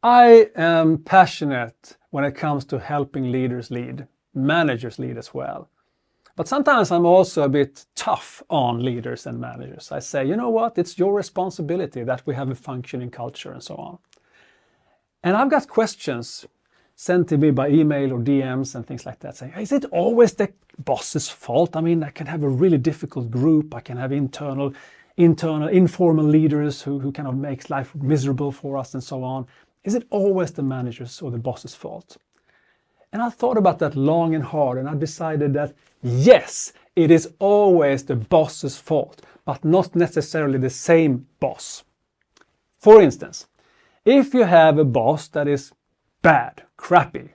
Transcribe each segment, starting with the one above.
I am passionate when it comes to helping leaders lead, managers lead as well. But sometimes I'm also a bit tough on leaders and managers. I say, you know what, it's your responsibility that we have a functioning culture and so on. And I've got questions sent to me by email or DMs and things like that saying, is it always the boss's fault? I mean, I can have a really difficult group. I can have internal, informal leaders who kind of makes life miserable for us and so on. Is it always the manager's or the boss's fault? And I thought about that long and hard, and I decided that yes, it is always the boss's fault, but not necessarily the same boss. For instance, if you have a boss that is bad, crappy,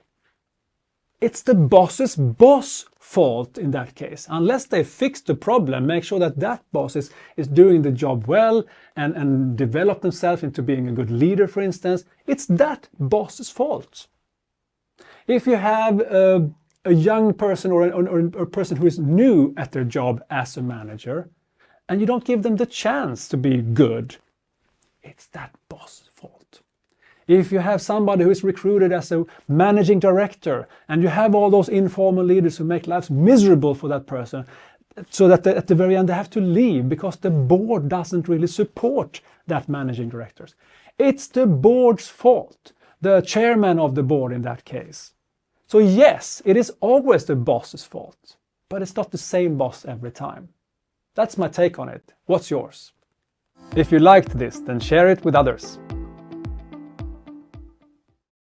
it's the boss's boss fault in that case. Unless they fix the problem, make sure that that boss is doing the job well and develop themselves into being a good leader, for instance, it's that boss's fault. If you have a young person or a person who is new at their job as a manager, and you don't give them the chance to be good, it's that boss's fault. If you have somebody who is recruited as a managing director and you have all those informal leaders who make lives miserable for that person, so that at the very end they have to leave because the board doesn't really support that managing director, it's the board's fault, the chairman of the board in that case. So yes, it is always the boss's fault, but it's not the same boss every time. That's my take on it. What's yours? If you liked this, then share it with others.